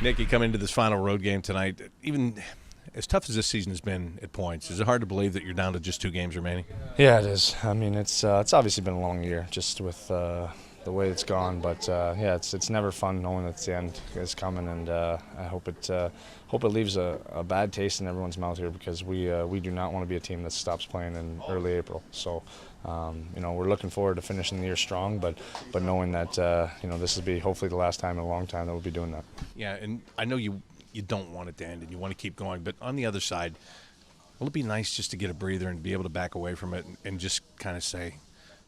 Nick, you come into this final road game tonight. Even as tough as this season has been at points, is it hard to believe that you're down to just 2 games remaining? Yeah, it is. I mean, it's obviously been a long year just with the way it's gone. But yeah, it's never fun knowing that the end is coming, and I hope it leaves a bad taste in everyone's mouth here because we do not want to be a team that stops playing in early April. So. We're looking forward to finishing the year strong, but knowing that this will be hopefully the last time in a long time that we'll be doing that. Yeah, and I know you don't want it to end and you want to keep going, but on the other side, will it be nice just to get a breather and be able to back away from it and just kind of say,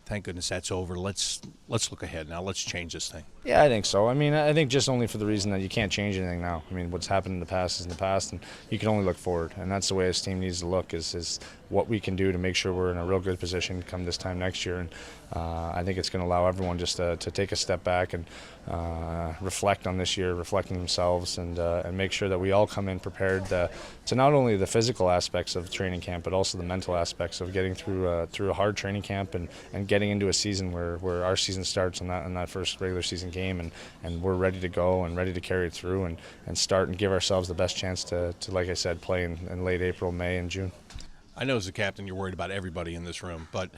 thank goodness that's over. Let's look ahead now. Let's change this thing. Yeah, I think so. I mean, I think just only for the reason that you can't change anything now. I mean, what's happened in the past is in the past, and you can only look forward. And that's the way this team needs to look is what we can do to make sure we're in a real good position come this time next year. And I think it's going to allow everyone just to take a step back and reflect on this year, reflect on themselves, and make sure that we all come in prepared to not only the physical aspects of training camp, but also the mental aspects of getting through a hard training camp and getting into a season where our season starts on that first regular season game, and we're ready to go and ready to carry it through and start and give ourselves the best chance to like I said, play in late April, May, and June. I know as a captain you're worried about everybody in this room, but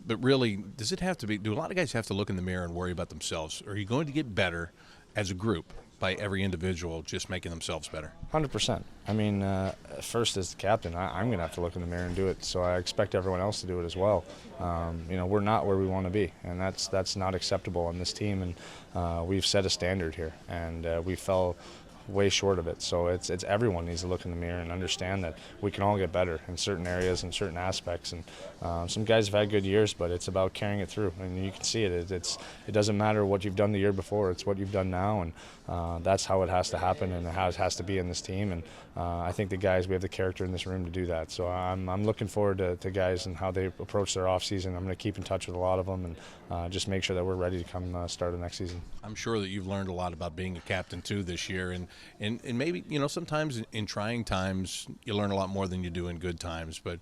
really, does it have to be? Do a lot of guys have to look in the mirror and worry about themselves? Or are you going to get better as a group by every individual just making themselves better? 100%. I mean, first as the captain, I'm going to have to look in the mirror and do it. So I expect everyone else to do it as well. We're not where we want to be, and that's not acceptable on this team. And we've set a standard here, and we fell way short of it. So it's everyone needs to look in the mirror and understand that we can all get better in certain areas and certain aspects. And some guys have had good years, but it's about carrying it through. And you can see it. It doesn't matter what you've done the year before. It's what you've done now, and that's how it has to happen and how it has to be in this team. And I think we have the character in this room to do that. So I'm looking forward to guys and how they approach their off season. I'm going to keep in touch with a lot of them and just make sure that we're ready to come start the next season. I'm sure that you've learned a lot about being a captain too this year, and maybe sometimes in trying times you learn a lot more than you do in good times. But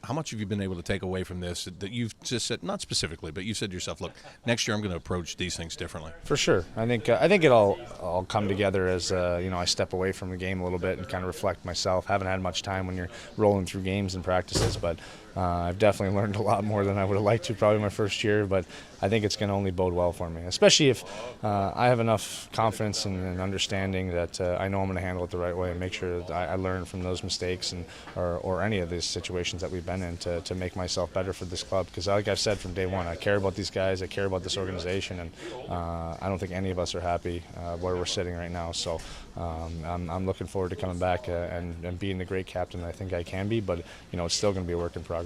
how much have you been able to take away from this that you've just said, not specifically, but you said to yourself, look, next year I'm going to approach these things differently? For sure. I think it all come together as I step away from the game a little bit and kind of reflect myself. Haven't had much time when you're rolling through games and practices, but I've definitely learned a lot more than I would have liked to probably my first year, but I think it's going to only bode well for me, especially if I have enough confidence and understanding that I know I'm going to handle it the right way and make sure that I learn from those mistakes or any of these situations that we've been in to make myself better for this club. Because like I've said from day one, I care about these guys, I care about this organization, and I don't think any of us are happy where we're sitting right now. So I'm looking forward to coming back and being the great captain that I think I can be, but it's still going to be a work in progress.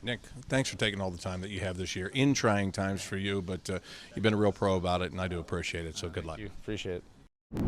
Nick, thanks for taking all the time that you have this year in trying times for you, but you've been a real pro about it, and I do appreciate it, so good luck. Thank you. Appreciate it.